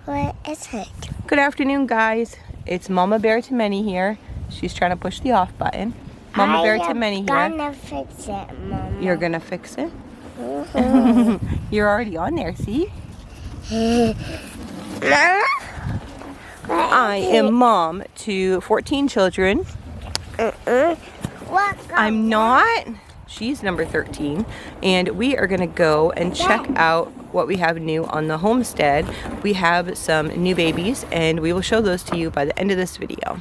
What is it? Good afternoon, guys. It's Mama Bear to Many here. She's trying to push the off button. Mama Bear to Many here. I'm gonna fix it, Mama. You're gonna fix it? Mm-hmm. You're already on there, see? Mama? I am mom to 14 children. What? I'm not. She's number 13. And we are gonna go and check out what we have new on the homestead. We have some new babies and we will show those to you by the end of this video.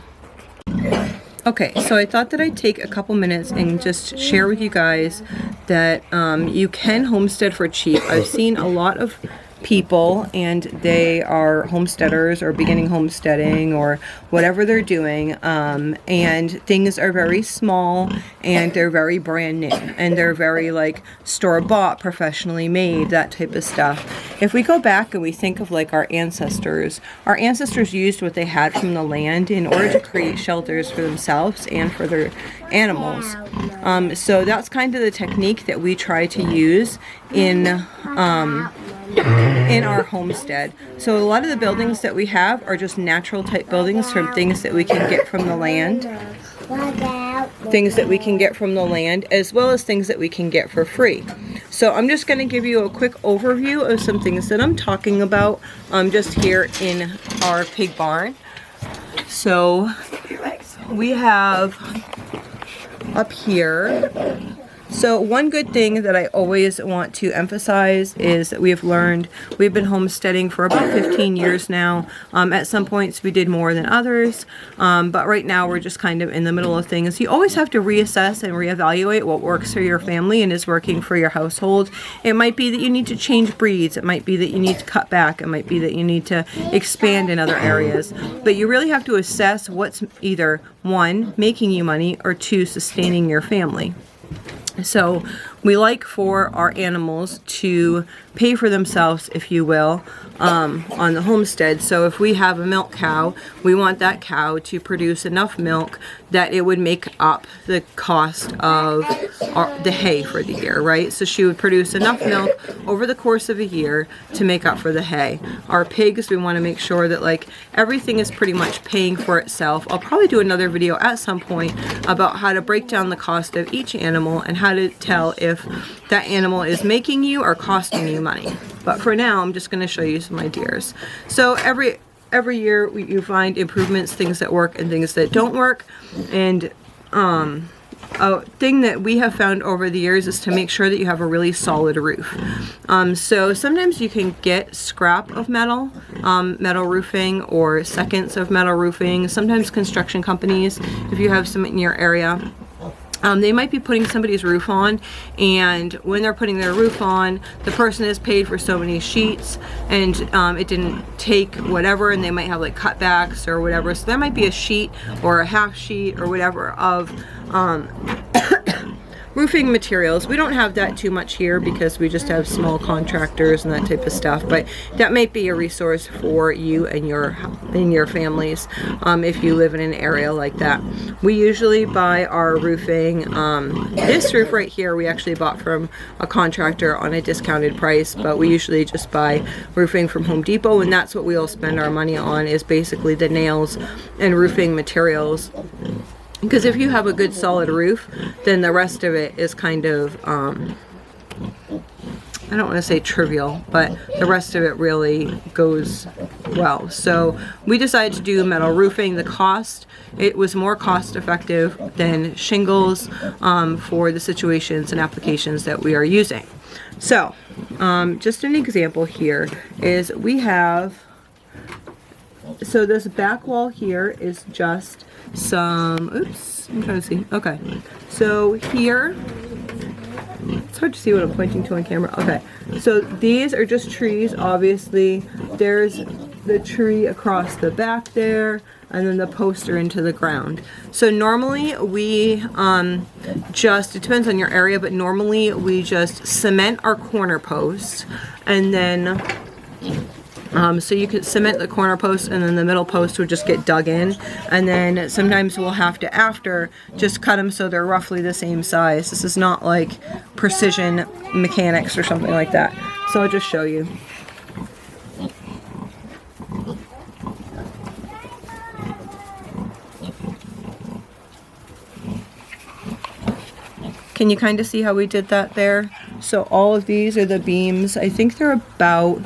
Okay, so I thought that I'd take a couple minutes and just share with you guys that you can homestead for cheap. I've seen a lot of people and they are homesteaders or beginning homesteading or whatever they're doing, and things are very small and they're very brand new and they're very like store-bought, professionally made, that type of stuff. If we go back and we think of like our ancestors used what they had from the land in order to create shelters for themselves and for their animals. So that's kind of the technique that we try to use in our homestead. So a lot of the buildings that we have are just natural type buildings from things that we can get from the land. Things that we can get from the land, as well as things that we can get for free. So I'm just going to give you a quick overview of some things that I'm talking about just here in our pig barn. So we have up here. So one good thing that I always want to emphasize is that we've been homesteading for about 15 years now. At some points we did more than others, but right now we're just kind of in the middle of things. You always have to reassess and reevaluate what works for your family and is working for your household. It might be that you need to change breeds. It might be that you need to cut back. It might be that you need to expand in other areas. But you really have to assess what's either one, making you money, or two, sustaining your family. So we like for our animals to pay for themselves, if you will, on the homestead. So if we have a milk cow, we want that cow to produce enough milk that it would make up the cost of the hay for the year, right? So she would produce enough milk over the course of a year to make up for the hay. Our pigs, we want to make sure that like everything is pretty much paying for itself. I'll probably do another video at some point about how to break down the cost of each animal and how to tell if that animal is making you or costing you money. But for now, I'm just going to show you some ideas. So every year you find improvements, things that work and things that don't work. And a thing that we have found over the years is to make sure that you have a really solid roof. So sometimes you can get scrap of metal roofing, or seconds of metal roofing. Sometimes construction companies, if you have some in your area, they might be putting somebody's roof on, and when they're putting their roof on, the person has paid for so many sheets and it didn't take whatever, and they might have like cutbacks or whatever. So there might be a sheet or a half sheet or whatever of roofing materials. We don't have that too much here because we just have small contractors and that type of stuff, but that might be a resource for you and your families if you live in an area like that. We usually buy our roofing, this roof right here we actually bought from a contractor on a discounted price, but we usually just buy roofing from Home Depot, and that's what we'll spend our money on, is basically the nails and roofing materials. Because if you have a good solid roof, then the rest of it is kind of, I don't want to say trivial, but the rest of it really goes well. So we decided to do metal roofing. The cost, it was more cost effective than shingles for the situations and applications that we are using. So just an example here is we have, so this back wall here is just some, oops, I'm trying to see, okay, so here, it's hard to see what I'm pointing to on camera, okay, so these are just trees. Obviously there's the tree across the back there, and then the posts are into the ground. So normally we just, it depends on your area, but normally we just cement our corner posts, and then so you could cement the corner post, and then the middle post would just get dug in, and then sometimes we'll have to, after, just cut them so they're roughly the same size. This is not like precision mechanics or something like that. So I'll just show you. Can you kind of see how we did that there? So all of these are the beams. I think they're about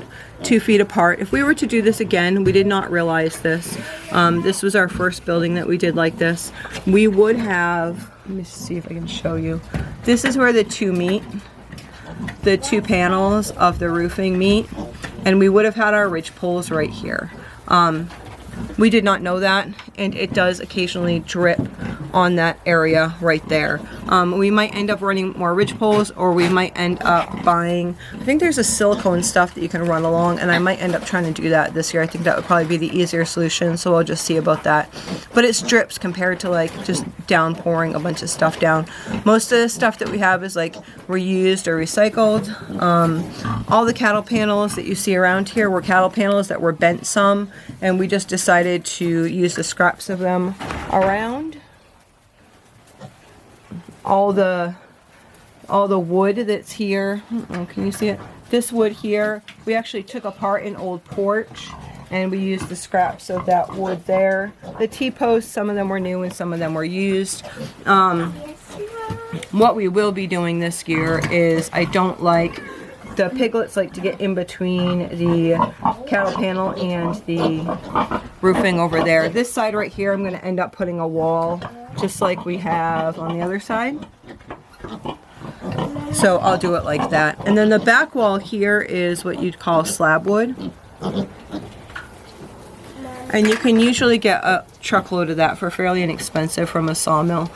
2 feet apart. If we were to do this again, we did not realize this. This was our first building that we did like this. We would have, let me see if I can show you. This is where the two meet. The two panels of the roofing meet. And we would have had our ridge poles right here. We did not know that, and it does occasionally drip on that area right there. We might end up running more ridge poles, or we might end up buying, I think there's a silicone stuff that you can run along, and I might end up trying to do that this year. I think that would probably be the easier solution, so we'll just see about that. But it's drips compared to like just downpouring a bunch of stuff down. Most of the stuff that we have is like reused or recycled. All the cattle panels that you see around here were cattle panels that were bent some, and we just decided to use the scraps of them around. All the wood that's here, can you see it? This wood here, we actually took apart an old porch and we used the scraps of that wood there. The T-posts, some of them were new and some of them were used. What we will be doing this year is, I don't like, the piglets like to get in between the cattle panel and the roofing over there. This side right here, I'm going to end up putting a wall just like we have on the other side. So I'll do it like that. And then the back wall here is what you'd call slab wood. And you can usually get a truckload of that for fairly inexpensive from a sawmill.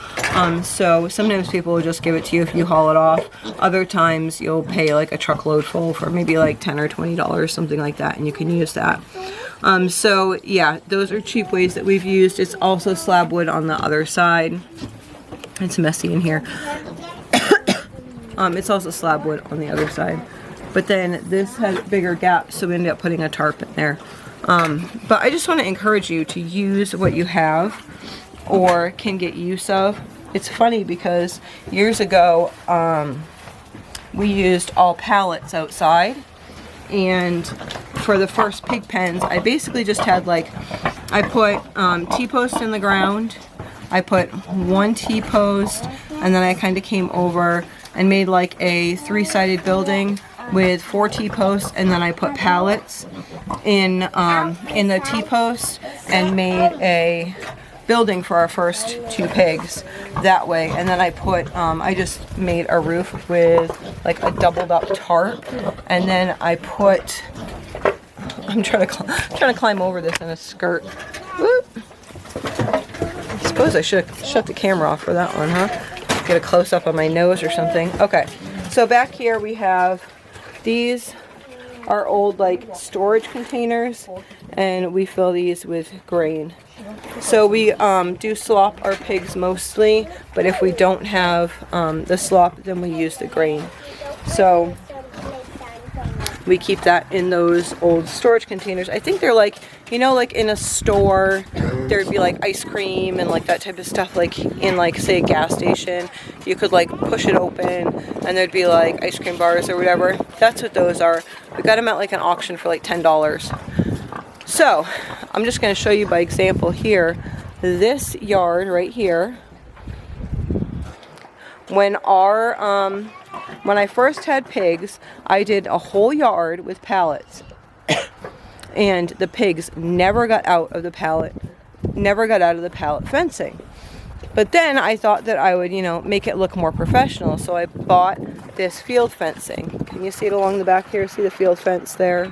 So sometimes people will just give it to you if you haul it off. Other times you'll pay like a truckload full for maybe like $10 or $20, something like that, and you can use that. So yeah, those are cheap ways that we've used. It's also slab wood on the other side. It's messy in here. It's also slab wood on the other side. But then this has bigger gaps, so we ended up putting a tarp in there. But I just want to encourage you to use what you have or can get use of. It's funny because years ago we used all pallets outside, and for the first pig pens I basically just had like, I put T-posts in the ground, I put one T-post, and then I kind of came over and made like a 3-sided building with 4 T-posts, and then I put pallets in the T-posts and made a building for our first 2 pigs that way. And then I put I just made a roof with like a doubled up tarp, and then I put, I'm trying to climb over this in a skirt. Whoop. I suppose I should shut the camera off for that one, huh? Get a close up on my nose or something. Okay, so back here we have, these are old like storage containers, and we fill these with grain. So we do slop our pigs mostly, but if we don't have the slop, then we use the grain. So we keep that in those old storage containers. I think they're like, you know, like in a store there'd be like ice cream and like that type of stuff, like in like say a gas station, you could like push it open and there'd be like ice cream bars or whatever. That's what those are. We got them at like an auction for like $10. So I'm just going to show you by example here. This yard right here, when I first had pigs, I did a whole yard with pallets. And the pigs never got out of the pallet fencing. But then I thought that I would, you know, make it look more professional. So I bought this field fencing. Can you see it along the back here? See the field fence there?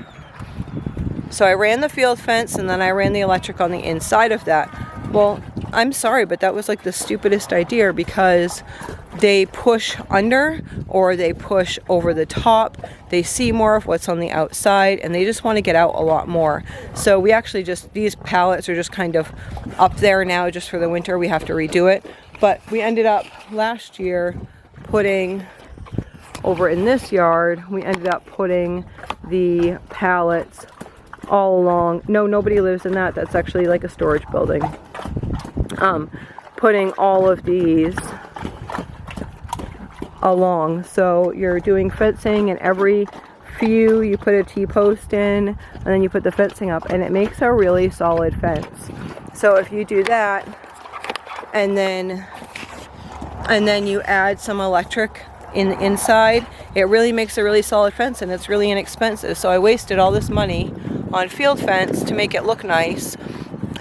So I ran the field fence, and then I ran the electric on the inside of that. Well, I'm sorry, but that was like the stupidest idea, because they push under or they push over the top. They see more of what's on the outside, and they just want to get out a lot more. So we actually just, these pallets are just kind of up there now just for the winter. We have to redo it. But we ended up last year putting, over in this yard, we ended up putting the pallets all along. No, nobody lives in that. That's actually like a storage building. Putting all of these along. So you're doing fencing, and every few you put a T-post in, and then you put the fencing up, and it makes a really solid fence. So if you do that, and then and then you add some electric in the inside, it really makes a really solid fence, and it's really inexpensive. So I wasted all this money on field fence to make it look nice,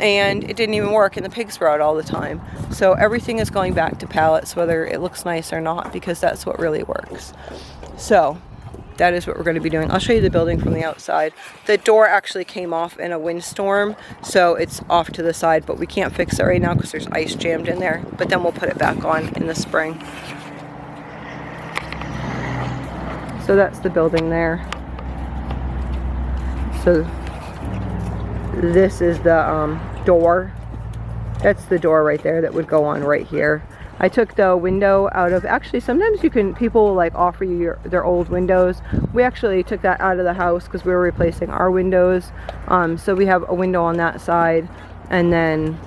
and it didn't even work, and the pigs were out all the time. So everything is going back to pallets, whether it looks nice or not, because that's what really works. So that is what we're going to be doing. I'll show you the building from the outside. The door actually came off in a windstorm, so it's off to the side, but we can't fix it right now because there's ice jammed in there, but then we'll put it back on in the spring. So that's the building there. So this is the door. That's the door right there that would go on right here. I took the window out of, actually sometimes people will like offer you their old windows. We actually took that out of the house because we were replacing our windows. So we have a window on that side, and then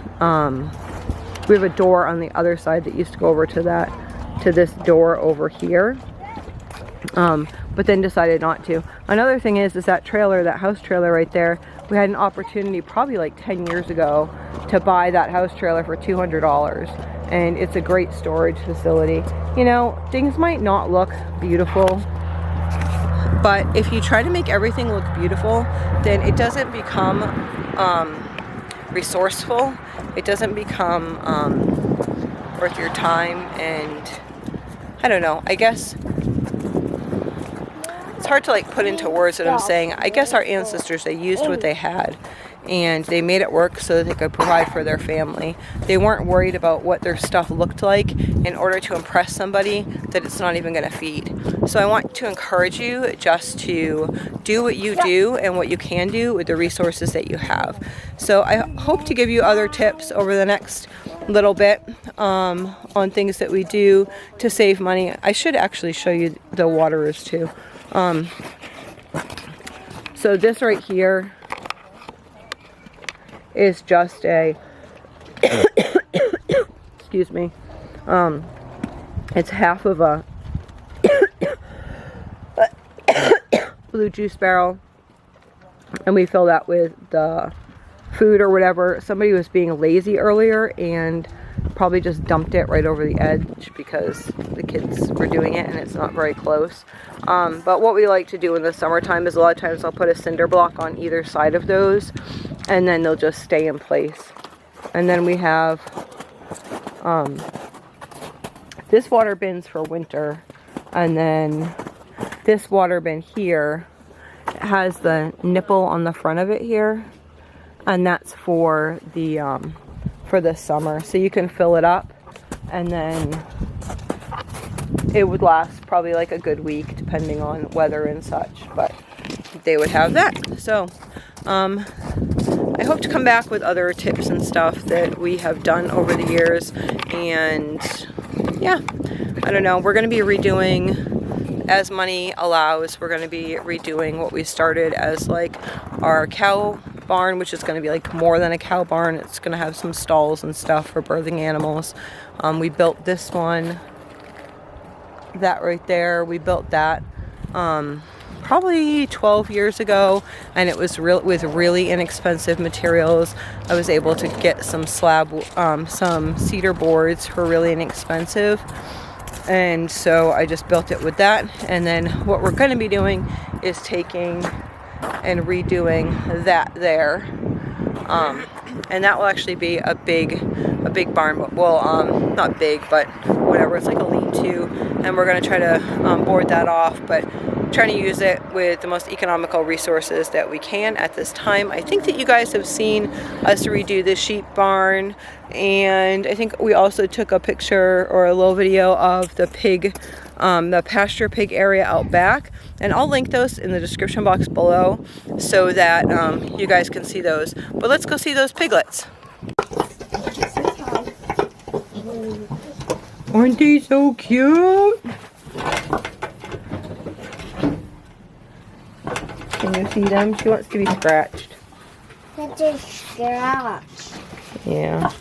we have a door on the other side that used to go over to this door over here. But then decided not to. Another thing is that trailer, that house trailer right there, we had an opportunity probably like 10 years ago to buy that house trailer for $200, and it's a great storage facility. You know, things might not look beautiful, but if you try to make everything look beautiful, then it doesn't become resourceful. It doesn't become worth your time, and I don't know, I guess it's hard to like put into words what I'm saying. I guess our ancestors, they used what they had, and they made it work so that they could provide for their family. They weren't worried about what their stuff looked like in order to impress somebody that it's not even going to feed. So I want to encourage you just to do what you do and what you can do with the resources that you have. So I hope to give you other tips over the next little bit on things that we do to save money. I should actually show you the waterers too. So this right here is just a excuse me, it's half of a blue juice barrel, and we fill that with the food or whatever. Somebody was being lazy earlier and probably just dumped it right over the edge because the kids were doing it and it's not very close. But what we like to do in the summertime is a lot of times I'll put a cinder block on either side of those, and then they'll just stay in place. And then we have this water bin's for winter, and then this water bin here has the nipple on the front of it here, and that's for the summer. So you can fill it up, and then it would last probably like a good week depending on weather and such, but they would have that. So I hope to come back with other tips and stuff that we have done over the years, and yeah, I don't know, we're going to be redoing, as money allows, we're going to be redoing what we started as like our cow barn, which is going to be like more than a cow barn. It's going to have some stalls and stuff for birthing animals. We built this one, that right there, we built that probably 12 years ago, and it was with really inexpensive materials. I was able to get some some cedar boards for really inexpensive, and so I just built it with that. And then what we're going to be doing is taking and redoing that there, and that will actually be a big barn. Well, not big, but whatever, it's like a lean-to, and we're going to try to board that off, but trying to use it with the most economical resources that we can at this time. I think that you guys have seen us redo the sheep barn, and I think we also took a picture or a little video of the pig, the pasture pig area out back, and I'll link those in the description box below so that you guys can see those. But let's go see those piglets. Aren't they so cute? Can you see them? She wants to be scratched. That's a scratch. Yeah.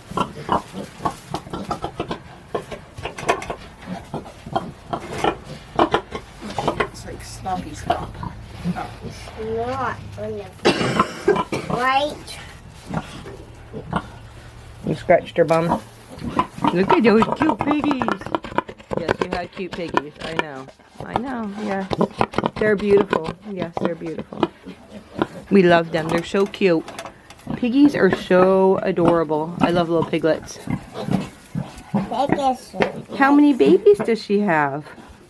It's like sloppy slop. Not right. You scratched her bum. Look at those cute piggies. Yes, you had cute piggies. I know. I know. Yes. They're beautiful. Yes, they're beautiful. We love them. They're so cute. Piggies are so adorable. I love little piglets. How many babies does she have?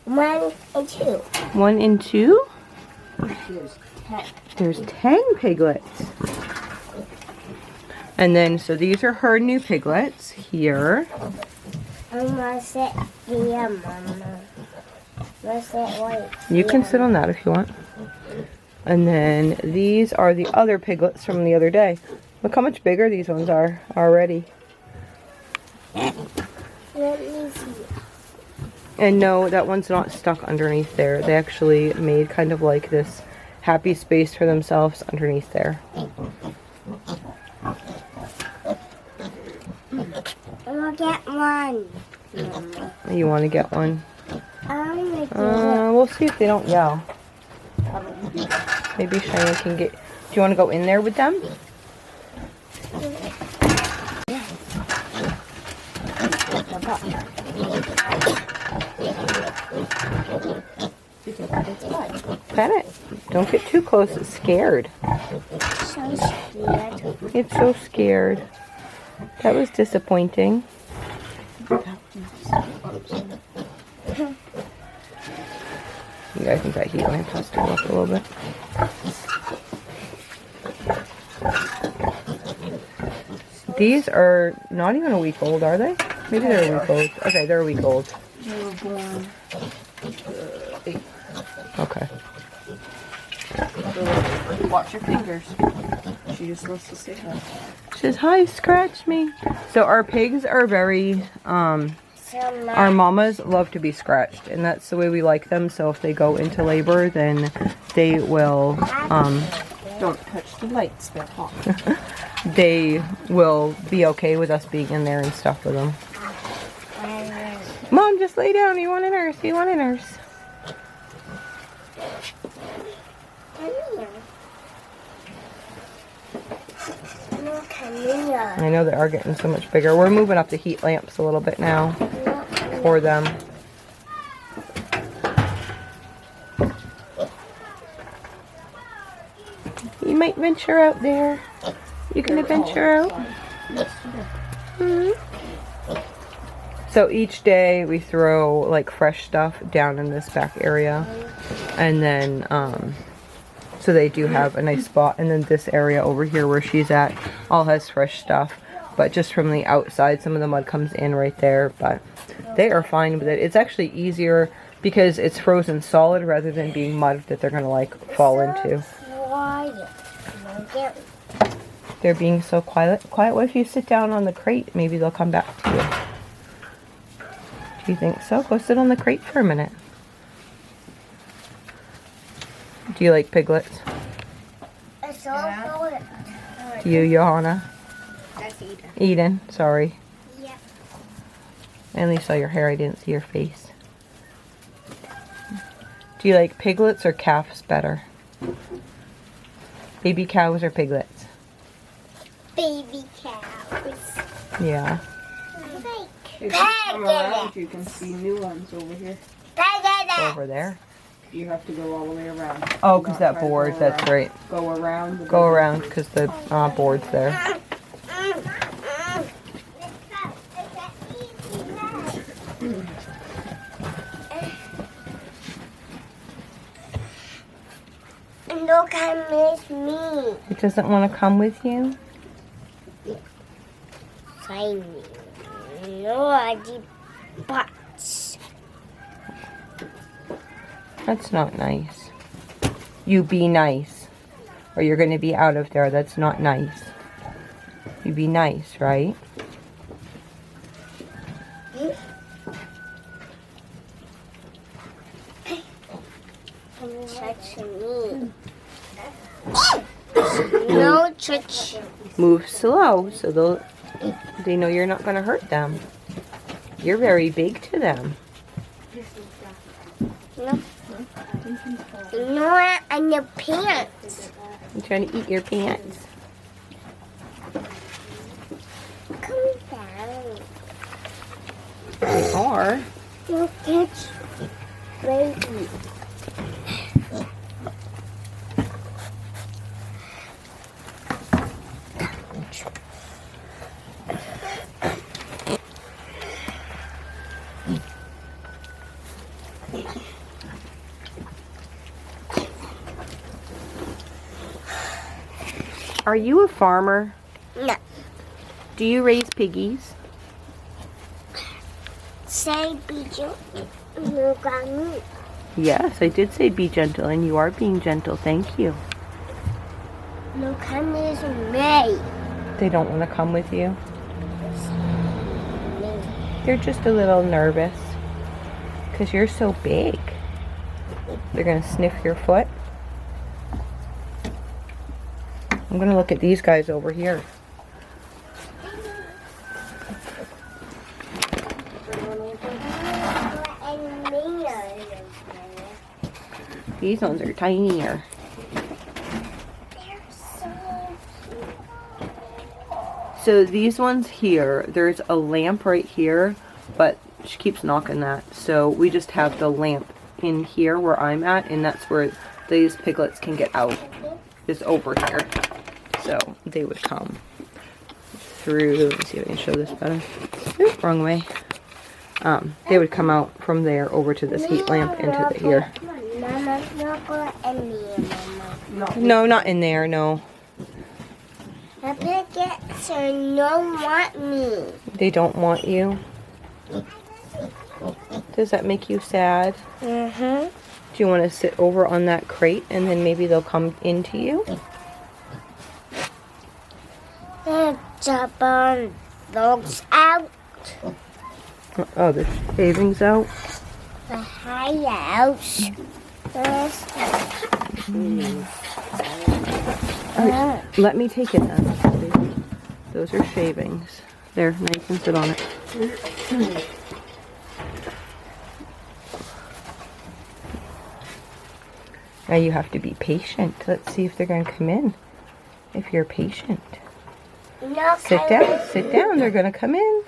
1 and 2. 1 and 2? There's 10 piglets. And then, so these are her new piglets here. I'm gonna sit here, Mama. Let's sit right You can sit on that if you want. And then these are the other piglets from the other day. Look how much bigger these ones are already. Let me see. And no, that one's not stuck underneath there. They actually made kind of like this happy space for themselves underneath there. I'll get one, Mama. You want to get one? I'm gonna do it. We'll see if they don't yell. Maybe Shiny can get... Do you want to go in there with them? Pet it. Don't get too close. It's scared. So scared. It's so scared. That was disappointing. Yeah, I think that heat lamp has to go up a little bit. These are not even a week old, are they? Maybe they're a week old. Okay, they're a week old. They were born 8. Okay. So, watch your fingers. She just wants to say hi. She says, hi, scratch me. So our pigs are very, our mamas love to be scratched, and that's the way we like them. So if they go into labor, then they will, Don't touch the lights, they're hot. they will be okay with us being in there and stuff with them. Mom, just lay down. You want a nurse? You want a nurse? I know they are getting so much bigger. We're moving up the heat lamps a little bit now for them. You might venture out there. You gonna venture out? So each day we throw like fresh stuff down in this back area, and then so they do have a nice spot. And then this area over here where she's at all has fresh stuff, but just from the outside some of the mud comes in right there, but they are fine with it. It's actually easier because it's frozen solid rather than being mud that they're gonna like fall into. They're being so quiet. What if you sit down on the crate? Maybe they'll come back to you. Do you think so? Go sit on the crate for a minute. Do you like piglets? Yeah. Do you, Johanna? That's Eden. Eden, sorry. Yeah. I only saw your hair, I didn't see your face. Do you like piglets or calves better? Baby cows or piglets? Baby cows. Yeah. If you come around, you can see new ones over here. Over there. You have to go all the way around. Oh, because Not that try to board, go that's around. right. Go around. Go around because the board's there. Look at me. It doesn't want to come with you? Tiny. Naughty butts. That's not nice. You be nice. Or you're going to be out of there. That's not nice. You be nice, right? Touch me. No touch. Move slow so they know you're not going to hurt them. You're very big to them. No. No, on your pants. I'm trying to eat your pants. Come down. They are. You catch baby. Are you a farmer? No. Do you raise piggies? Say be gentle. Look at me. Yes, I did say be gentle, and you are being gentle. Thank you. Look at me, it's me. They don't want to come with you? They're just a little nervous because you're so big. They're going to sniff your foot. I'm going to look at these guys over here. These ones are tinier. So these ones here, there's a lamp right here, but she keeps knocking that. So we just have the lamp in here where I'm at, and that's where these piglets can get out, is over here. So they would come through, let me see if I can show this better. Oop, wrong way. They would come out from there over to this heat lamp into the here. No, not in there, no. The piglets don't want me. They don't want you? Does that make you sad? Mm-hmm. Do you want to sit over on that crate and then maybe they'll come into you? Jump on dogs out. Oh, the shavings out? The house. Let me take it then. Those are shavings. There, now you can sit on it. Now you have to be patient. Let's see if they're going to come in. If you're patient. No, Sit down. Sit down. They're going to come in.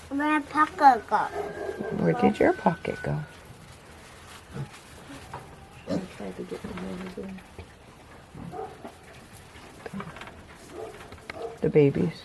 Where pocket go? Where did your pocket go? The babies.